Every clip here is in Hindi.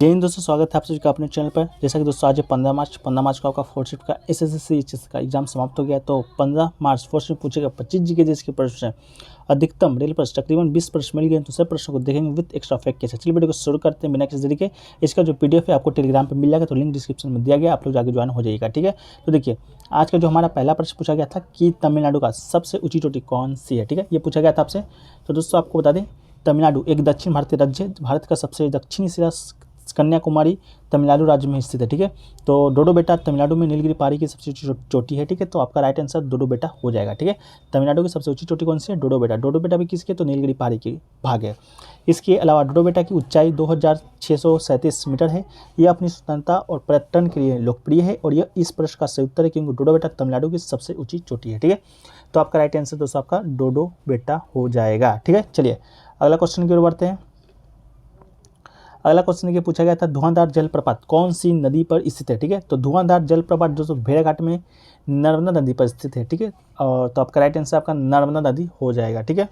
जय हिंद दोस्तों, स्वागत है आप सभी का अपने चैनल पर। जैसा कि दोस्तों आज 15 मार्च को आपका फोर्थ शिफ्ट का एसएससी एचएस का एग्जाम समाप्त हो गया। तो 15 मार्च फोर्थ शिफ्ट पूछेगा 25 जीके जिसके प्रश्न अधिकतम रेल पर तकरीबन 20 प्रश्न मिल गए। तो सब प्रश्नों को देखेंगे विद एक्स्ट्रा फैक्ट के साथ। चलिए वीडियो को शुरू करते हैं बिना किसी देरी के। इसका जो पीडीएफ है आपको टेलीग्राम पर मिल जाएगा, तो लिंक डिस्क्रिप्शन में दिया गया, आप लोग जाके ज्वाइन हो जाएगा। ठीक है, तो देखिए आज का जो हमारा पहला प्रश्न पूछा गया था कि तमिलनाडु का सबसे ऊंची चोटी कौन सी है। ठीक है, ये पूछा गया था आपसे। तो दोस्तों आपको बता दें, तमिलनाडु एक दक्षिण भारतीय राज्य, भारत का सबसे दक्षिणी सिरा कन्याकुमारी तमिलनाडु राज्य में स्थित है। ठीक है, तो डोडो बेटा तमिलनाडु में नीलगिरी पहाड़ी की सबसे ऊंची चोटी है। ठीक है, तो आपका राइट आंसर डोडो बेटा हो जाएगा। ठीक है, तमिलनाडु की सबसे ऊंची चोटी कौन सी है? डोडो बेटा। डोडो बेटा भी किसकी? तो नीलगिरी पहाड़ी की भाग है। इसके अलावा डोडो बेटा की ऊंचाई 2637 मीटर है। यह अपनी स्वतंत्रता और पर्यटन के लिए लोकप्रिय है और यह इस प्रश्न का सही उत्तर है क्योंकि डोडो बेटा तमिलनाडु की सबसे ऊंची चोटी है। ठीक है, तो आपका राइट आंसर दोस्तों आपका डोडो बेटा हो जाएगा। ठीक है, चलिए अगला क्वेश्चन की ओर बढ़ते हैं। अगला क्वेश्चन ये पूछा गया था, धुआंधार जलप्रपात कौन सी नदी पर स्थित है। ठीक है, तो धुआंधार जलप्रपात दोस्तों भेड़ाघाट में नर्मदा नदी पर स्थित है। ठीक है, और तो आपका राइट आंसर आपका नर्मदा नदी हो जाएगा। ठीक है,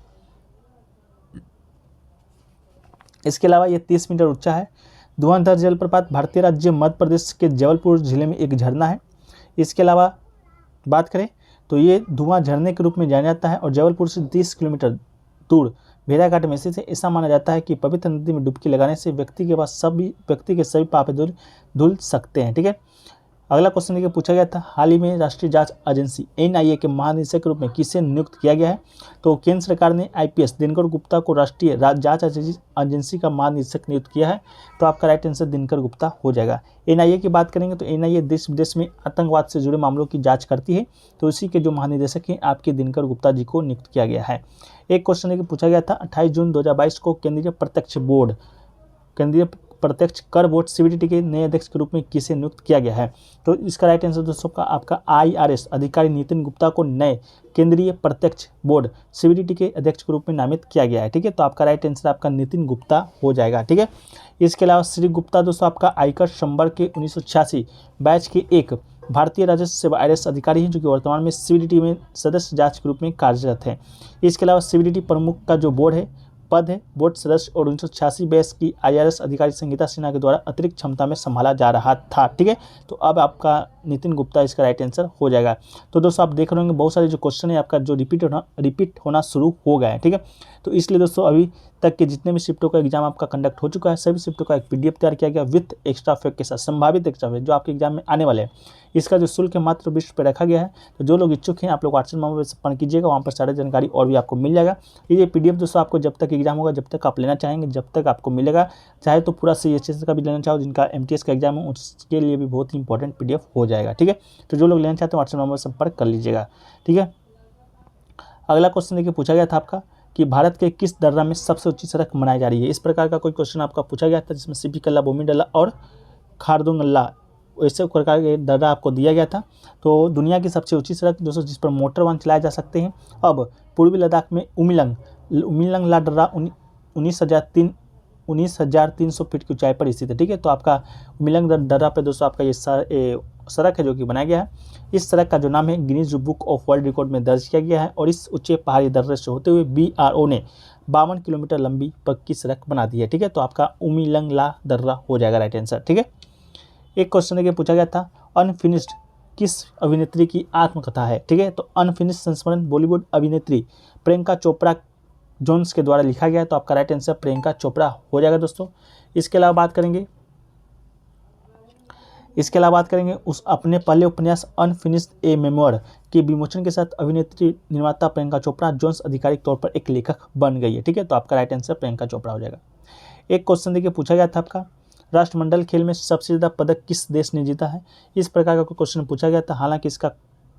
इसके अलावा ये 30 मीटर ऊंचा है। धुआंधार जलप्रपात भारतीय राज्य मध्य प्रदेश के जबलपुर जिले में एक झरना है। इसके अलावा बात करें तो ये धुआं झरने के रूप में जाना जाता है और जबलपुर से 30 किलोमीटर दूर भेड़ाघाट में स्थित है। ऐसा माना जाता है कि पवित्र नदी में डुबकी लगाने से व्यक्ति के सभी पाप धुल सकते हैं। ठीक है, अगला क्वेश्चन ये पूछा गया था, हाल ही में राष्ट्रीय जांच एजेंसी एनआईए के महानिदेशक के रूप में किसे नियुक्त किया गया है। तो केंद्र सरकार ने आईपीएस दिनकर गुप्ता को राष्ट्रीय जांच एजेंसी का महानिदेशक नियुक्त किया है। तो आपका राइट आंसर दिनकर गुप्ता हो जाएगा। एनआईए की बात करेंगे तो एनआईए देश विदेश में आतंकवाद से जुड़े मामलों की जाँच करती है। तो इसी के जो महानिदेशक हैं आपके दिनकर गुप्ता जी को नियुक्त किया गया है। एक क्वेश्चन ये पूछा गया था, 28 जून 2022 को केंद्रीय प्रत्यक्ष कर बोर्ड सीबीडीटी के नए अध्यक्ष के रूप में किसे नियुक्त किया गया है। तो इसका राइट आंसर दोस्तों का आपका आईआरएस अधिकारी नितिन गुप्ता को नए केंद्रीय प्रत्यक्ष बोर्ड सीबीडीटी के अध्यक्ष के रूप में नामित किया गया है। ठीक है, तो आपका राइट आंसर आपका नितिन गुप्ता हो जाएगा। ठीक है, इसके अलावा श्री गुप्ता दोस्तों आपका आयकर संवर्ग के 1986 बैच के एक भारतीय राजस्व सेवा आईआरएस अधिकारी हैं जो कि वर्तमान में सीबीडीटी में सदस्य जांच के रूप में कार्यरत हैं। इसके अलावा सीबीडीटी प्रमुख का जो बोर्ड है पद है बोर्ड सदस्य और 1986 बैच की आईआरएस अधिकारी संगीता सिन्हा के द्वारा अतिरिक्त क्षमता में संभाला जा रहा था। ठीक है, तो अब आपका नितिन गुप्ता इसका राइट आंसर हो जाएगा। तो दोस्तों आप देख रहे होंगे बहुत सारे जो क्वेश्चन है आपका जो रिपीट होना शुरू हो गया है। ठीक है, तो इसलिए दोस्तों अभी तक के जितने भी शिफ्टों का एग्जाम आपका कंडक्ट हो चुका है सभी शिफ्टों का एक पीडीएफ तैयार किया गया विथ एक्स्ट्रा फैक्ट के साथ, संभावित एक्स्ट्रा फैक्ट जो आपके एग्जाम में आने वाले हैं। इसका जो शुल्क है मात्र 20 रुपये रखा गया है। तो जो लोग इच्छुक हैं आप लोग व्हाट्सएप नंबर पर संपर्क कीजिएगा, वहाँ पर सारी जानकारी और भी आपको मिल जाएगा। ये पीडीएफ दोस्तों आपको जब तक एग्जाम होगा जब तक आप लेना चाहेंगे जब तक आपको मिलेगा, चाहे तो पूरा सीएचएस का भी लेना चाहो जिनका एमटीएस का एग्जाम है उसके लिए भी बहुत ही इंपॉर्टेंट पीडीएफ हो जाएगा। ठीक है, तो जो लोग लेना चाहते हैं व्हाट्सएप नंबर पर संपर्क कर लीजिएगा। ठीक है, अगला क्वेश्चन देखिए पूछा गया था आपका कि भारत के किस दर्रा में सबसे ऊंची सड़क बनाई जा रही है। इस प्रकार का कोई क्वेश्चन आपका पूछा गया था जिसमें सीपी कल्ला, बोमीडल्ला और खारदुंगल्ला ऐसे प्रकार के दर्रा आपको दिया गया था। तो दुनिया की सबसे ऊंची सड़क दोस्तों जिस पर मोटर वाहन चलाए जा सकते हैं अब पूर्वी लद्दाख में उमिलंग ला दर्रा 19,300 फीट की ऊंचाई पर स्थित है। ठीक है, तो आपका उमिलंग दर्रा पे दोस्तों आपका ये सड़क है जो कि बनाया गया है। इस सड़क का जो नाम है Guinness book of world record में दर्ज किया गया है और इस ऊंचे पहाड़ी दर्रे से होते हुए बीआरओ ने 52 किलोमीटर लंबी पक्की सड़क बना दी है। ठीक है, तो आपका उमिलंग ला दर्रा हो जाएगा राइट आंसर। ठीक है, एक क्वेश्चन देखिए पूछा गया था, अनफिनिश्ड किस अभिनेत्री की आत्मकथा है। ठीक है, तो अनफिनिश्ड संस्मरण बॉलीवुड अभिनेत्री प्रियंका चोपड़ा जोन्स के द्वारा लिखा गया है। तो आपका राइट आंसर प्रियंका चोपड़ा हो जाएगा दोस्तों। इसके अलावा बात करेंगे उस अपने पहले उपन्यास अनफिनिश्ड ए मेमोर के विमोचन के साथ अभिनेत्री निर्माता प्रियंका चोपड़ा जोन्स आधिकारिक तौर पर एक लेखक बन गई है। ठीक है, तो आपका राइट आंसर प्रियंका चोपड़ा हो जाएगा। एक क्वेश्चन देखिए पूछा गया था आपका, राष्ट्रमंडल खेल में सबसे ज़्यादा पदक किस देश ने जीता है। इस प्रकार का कोई क्वेश्चन पूछा गया था। हालांकि इसका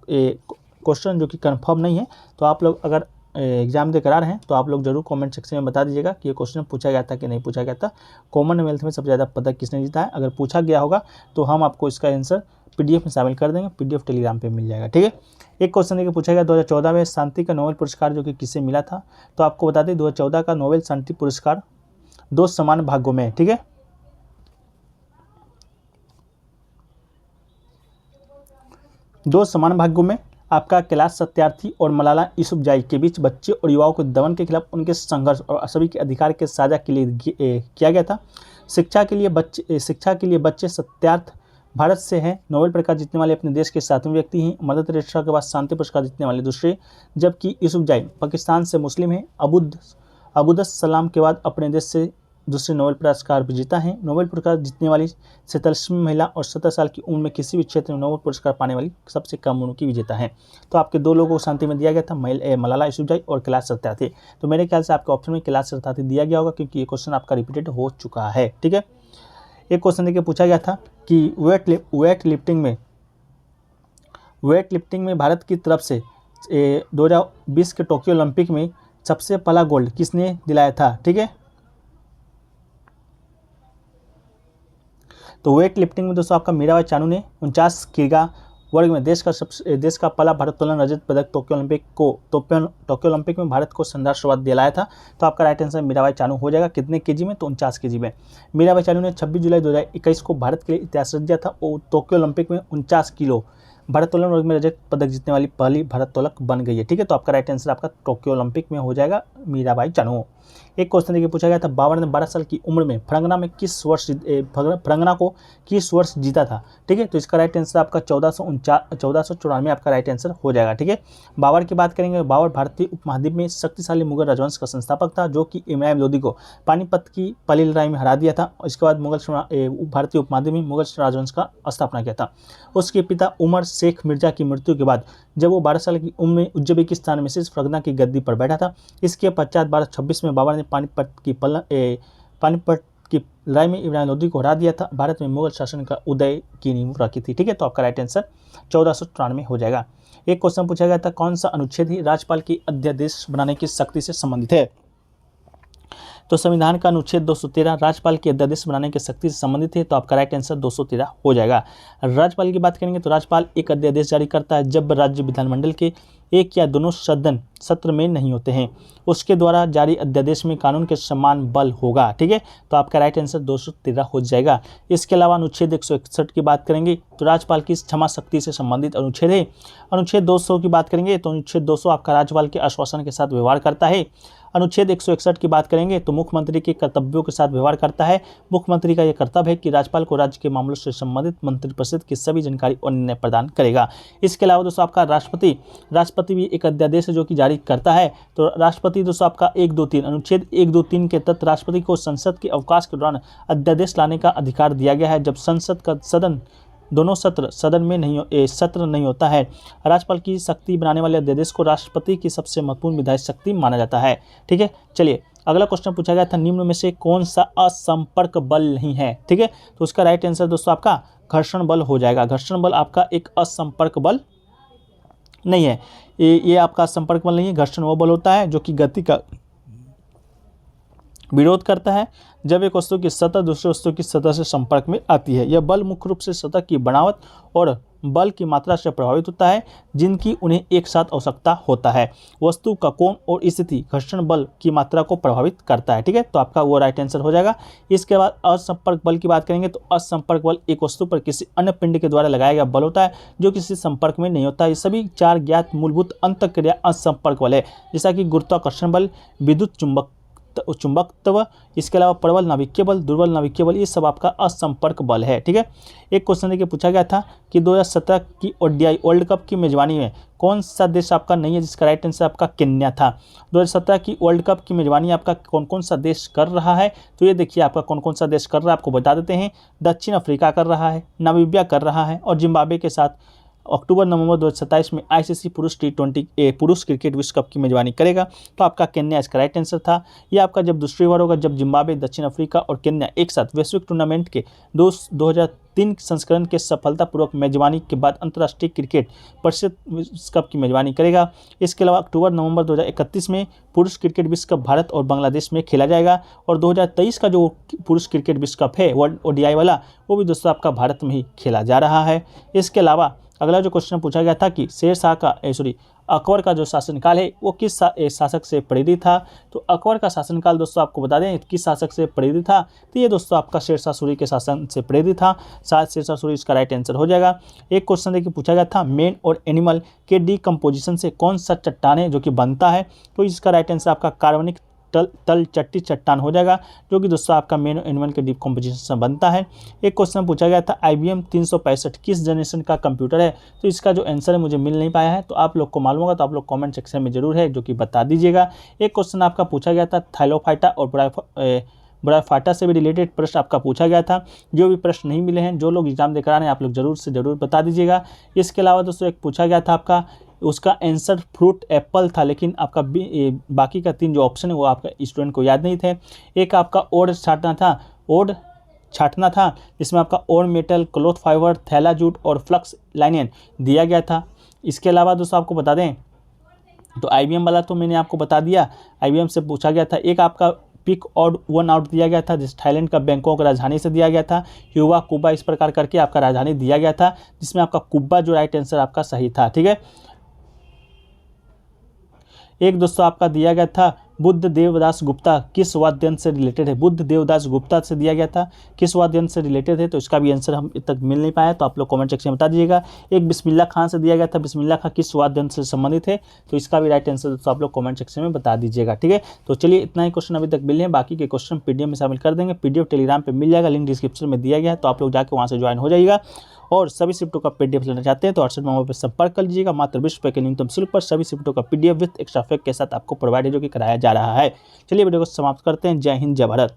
क्वेश्चन जो कि कंफर्म नहीं है, तो आप लोग अगर एग्जाम देकर आ रहे हैं तो आप लोग जरूर कमेंट सेक्शन में बता दीजिएगा कि ये क्वेश्चन पूछा गया था कि नहीं पूछा गया था। कॉमनवेल्थ में सबसे ज़्यादा पदक किसने जीता है, अगर पूछा गया होगा तो हम आपको इसका आंसर पीडीएफ में शामिल कर देंगे, पीडीएफ टेलीग्राम पे मिल जाएगा। ठीक है, एक क्वेश्चन देखिए पूछा गया 2014 में शांति का नोबेल पुरस्कार जो कि किसे मिला था। तो आपको बता दें 2014 का नोबेल शांति पुरस्कार 2 समान भागों में। ठीक है, 2 समान भागों में आपका कैलाश सत्यार्थी और मलाला यूसुफजई के बीच बच्चे और युवाओं के दमन के खिलाफ उनके संघर्ष और सभी के अधिकार के साझा के लिए किया गया था। शिक्षा के लिए बच्चे सत्यार्थ भारत से हैं। नोबेल पुरस्कार जीतने वाले अपने देश के 7वें व्यक्ति हैं। मदर टेरेसा के बाद शांति पुरस्कार जीतने वाले दूसरे, जबकि यूसुफजई पाकिस्तान से मुस्लिम हैं। अबुदस सलाम के बाद अपने देश से दूसरे नोबेल पुरस्कार विजेता हैं। नोबेल पुरस्कार जीतने वाली 47वीं महिला और 17 साल की उम्र में किसी भी क्षेत्र में नोबेल पुरस्कार पाने वाली सबसे कम उम्र की विजेता हैं। तो आपके दो लोगों को शांति में दिया गया था, मलाला यूसुफजई और कैलाश सत्यार्थी। तो मेरे ख्याल से आपके ऑप्शन में कैलाश सत्यार्थी दिया गया होगा, क्योंकि ये क्वेश्चन आपका रिपीटेड हो चुका है। ठीक है, एक क्वेश्चन देखिए पूछा गया था कि वेट लिफ्टिंग में भारत की तरफ से 2020 के टोक्यो ओलंपिक में सबसे पहला गोल्ड किसने दिलाया था। ठीक है, तो वेट लिफ्टिंग में दोस्तों आपका मीराबाई चानू ने 49 किग्रा वर्ग में देश का पहला भारोत्तोलन रजत पदक टोक्यो ओलंपिक में भारत को शानदार शुरुआत दिलाया था। तो आपका राइट आंसर मीराबाई चानू हो जाएगा। कितने केजी में, तो 49 केजी में। मीराबाई चानू ने 26 जुलाई 2021 को भारत के लिए इतिहास रच दिया था और टोक्यो ओलंपिक में 49 किलो भारोत्तोलन वर्ग में रजत पदक जीतने वाली पहली भारोत्तोलक बन गई है। ठीक है, तो आपका राइट आंसर आपका टोक्यो ओलंपिक में हो जाएगा मीराबाई चानू। एक क्वेश्चन देखिए पूछा गया था, बाबर ने 12 साल की उम्र में फरंगना को किस वर्ष जीता था। ठीक है, तो इसका राइट आंसर आपका 1494 आपका राइट आंसर हो जाएगा। ठीक है, बाबर की बात करेंगे। बाबर भारतीय उपमहाद्वीप में शक्तिशाली मुगल राजवंश का संस्थापक था, जो कि इब्राहिम लोदी को पानीपत की पहली लड़ाई में हरा दिया था। इसके बाद भारतीय उपमहाद्वीप में मुगल राजवंश का स्थापना किया था। उसके पिता उमर शेख मिर्जा की मृत्यु के बाद जब वो 12 साल की उम्र में उज्बेकिस्तान में से फरगना की गद्दी पर बैठा था। इसके पश्चात 1226 में बाबर ने पानीपत की लड़ाई में इब्राहिम लोदी को हरा दिया था। भारत में मुगल शासन का उदय की नींव रखी थी। ठीक है, तो आपका राइट आंसर 1494 हो जाएगा। एक क्वेश्चन पूछा गया था, कौन सा अनुच्छेद ही राज्यपाल की अध्यादेश बनाने की शक्ति से संबंधित है। तो संविधान का अनुच्छेद 213 राज्यपाल की अध्यादेश बनाने की शक्ति से संबंधित है। तो आपका राइट आंसर 213 हो जाएगा। राज्यपाल की बात करेंगे तो राज्यपाल एक अध्यादेश जारी करता है जब राज्य विधानमंडल के एक या दोनों सत्र में नहीं होते हैं। उसके द्वारा जारी अध्यादेश में कानून के समान बल होगा। ठीक है, तो आपका राइट आंसर 213 हो जाएगा। इसके अलावा अनुच्छेद 161 की बात करेंगे तो राज्यपाल की क्षमा शक्ति से संबंधित अनुच्छेद है। अनुच्छेद 200 की बात करेंगे तो अनुच्छेद 200 आपका राज्यपाल के आश्वासन के साथ व्यवहार करता है। अनुच्छेद 161 की बात करेंगे तो मुख्यमंत्री के कर्तव्यों के साथ व्यवहार करता है। मुख्यमंत्री का यह कर्तव्य है कि राज्यपाल को राज्य के मामलों से संबंधित मंत्रिपरिषद की सभी जानकारी और निर्णय प्रदान करेगा। इसके अलावा दोस्तों आपका राष्ट्रपति भी एक अध्यादेश है जो कि जारी करता है। तो राष्ट्रपति दोस्तों आपका 123 अनुच्छेद 123 के तहत राष्ट्रपति को संसद के अवकाश के दौरान अध्यादेश लाने का अधिकार दिया गया है जब संसद का दोनों सत्र नहीं होता है। राज्यपाल की शक्ति बनाने वाले अध्यादेश को राष्ट्रपति की सबसे महत्वपूर्ण विधायी शक्ति माना जाता है। ठीक है, चलिए अगला क्वेश्चन पूछा गया था, निम्न में से कौन सा असंपर्क बल नहीं है। ठीक है, तो उसका राइट आंसर दोस्तों आपका घर्षण बल हो जाएगा। घर्षण बल आपका एक असंपर्क बल नहीं है। ये आपका संपर्क बल नहीं है। घर्षण वो बल होता है जो कि गति का विरोध करता है जब एक वस्तु की सतह दूसरे वस्तु की सतह से संपर्क में आती है। यह बल मुख्य रूप से सतह की बनावट और बल की मात्रा से प्रभावित होता है जिनकी उन्हें एक साथ आवश्यकता होता है। वस्तु का कोण और स्थिति घर्षण बल की मात्रा को प्रभावित करता है। ठीक है, तो आपका वो राइट आंसर हो जाएगा। इसके बाद असंपर्क बल की बात करेंगे तो असंपर्क बल एक वस्तु पर किसी अन्य पिंड के द्वारा लगाया गया बल होता है जो किसी संपर्क में नहीं होता। ये सभी 4 ज्ञात मूलभूत अंतःक्रिया असंपर्क बल है, जैसा कि गुरुत्वाकर्षण बल, विद्युत चुंबकत्व, इसके अलावा प्रबल नाभिकीय बल, दुर्बल नाभिकीय बल, ये सब आपका असंपर्क बल है। ठीक है, एक क्वेश्चन देखिए पूछा गया था कि 2017 की ओडीआई वर्ल्ड कप की मेजबानी में कौन सा देश आपका नहीं है, जिसका राइट आंसर आपका केन्या था। 2017 की वर्ल्ड कप की मेजबानी आपका कौन सा देश कर रहा है, तो ये देखिए आपका कौन सा देश कर रहा है, आपको बता देते हैं। दक्षिण अफ्रीका कर रहा है, नामीबिया कर रहा है और जिम्बाब्वे के साथ अक्टूबर-नवंबर 2027 में आईसीसी पुरुष क्रिकेट विश्व कप की मेजबानी करेगा। तो आपका केन्या इसका राइट आंसर था। ये आपका जब दूसरी बार होगा जब जिम्बाब्वे, दक्षिण अफ्रीका और केन्या एक साथ वैश्विक टूर्नामेंट के 2003 संस्करण के सफलतापूर्वक मेजबानी के बाद अंतर्राष्ट्रीय क्रिकेट परिषद विश्व कप की मेजबानी करेगा। इसके अलावा अक्टूबर-नवंबर 2031 में पुरुष क्रिकेट विश्व कप भारत और बांग्लादेश में खेला जाएगा और 2023 का जो पुरुष क्रिकेट विश्व कप है वर्ल्ड ओडीआई वाला, वो भी दोस्तों आपका भारत में ही खेला जा रहा है। इसके अलावा अगला जो क्वेश्चन पूछा गया था कि अकबर का जो शासनकाल है वो किस शासक से प्रेरित था। तो अकबर का शासनकाल दोस्तों आपको बता दें किस शासक से प्रेरित था, तो ये दोस्तों आपका शेरशाह सूरी के शासन से प्रेरित था। शेरशाह सूरी इसका राइट आंसर हो जाएगा। एक क्वेश्चन देखिए पूछा गया था, मैन और एनिमल के डिकम्पोजिशन से कौन सा चट्टान है जो कि बनता है, तो इसका राइट आंसर आपका कार्बनिक तल चट्टी चट्टान हो जाएगा, जो कि दोस्तों आपका मेन एनिमल के डिकम्पोजिशन से बनता है। एक क्वेश्चन पूछा गया था IBM 365 किस जनरेशन का कंप्यूटर है, तो इसका जो आंसर है मुझे मिल नहीं पाया है, तो आप लोग को मालूम होगा तो आप लोग कमेंट सेक्शन में जरूर है जो कि बता दीजिएगा। एक क्वेश्चन आपका पूछा गया था थाइलोफाइटा और ब्रायोफाइटा से भी रिलेटेड प्रश्न आपका पूछा गया था। जो भी प्रश्न नहीं मिले हैं, जो लोग एग्जाम देकर आ रहे हैं, आप लोग जरूर से जरूर बता दीजिएगा। इसके अलावा दोस्तों एक पूछा गया था आपका, उसका आंसर फ्रूट एप्पल था, लेकिन आपका बाकी का 3 जो ऑप्शन है वो आपका स्टूडेंट को याद नहीं थे। एक आपका ओड छाटना था, इसमें आपका ओड मेटल, क्लॉथ फाइबर, थैला जूट और फ्लक्स लाइनेन दिया गया था। इसके अलावा दोस्तों आपको बता दें तो IBM वाला तो मैंने आपको बता दिया, IBM से पूछा गया था। एक आपका पिक ऑड 1 आउट दिया गया था, जिस थाईलैंड का बैंकॉक राजधानी से दिया गया था। युवा कुब्बा इस प्रकार करके आपका राजधानी दिया गया था, जिसमें आपका कुब्बा जो राइट आंसर आपका सही था। ठीक है, एक दोस्तों आपका दिया गया था बुद्ध देवदास गुप्ता किस वाद्य यंत्र से रिलेटेड है। बुद्ध देवदास गुप्ता से दिया गया था, किस वाद्य यंत्र से रिलेटेड है, तो इसका भी आंसर हम तक मिल नहीं पाया, तो आप लोग कमेंट सेक्शन में बता दीजिएगा। एक बिस्मिल्लाह खान से दिया गया था, बिस्मिल्लाह खान किस वाद्य यंत्र से संबंधित है, तो इसका भी राइट आंसर दोस्तों आप लोग कमेंट सेक्शन में बता दीजिएगा। ठीक है, तो चलिए इतना ही क्वेश्चन अभी तक मिले हैं, बाकी के क्वेश्चन PDF में शामिल कर देंगे। PDF टेलीग्राम पर मिल जाएगा, लिंक डिस्क्रिप्शन में दिया गया है, तो आप लोग जाकर वहाँ से ज्वाइन हो जाइएगा। और सभी शिफ्टों का PDF लेना चाहते हैं तो व्हाट्सएप नंबर पर संपर्क कर लीजिएगा। मात्र 20 रुपये के न्यूनतम शुल्क पर सभी शिफ्टों का PDF विद एक्स्ट्रा फैक्ट के साथ आपको प्रोवाइड है, जो कि कराया जा रहा है। चलिए वीडियो को समाप्त करते हैं। जय हिंद, जय भारत।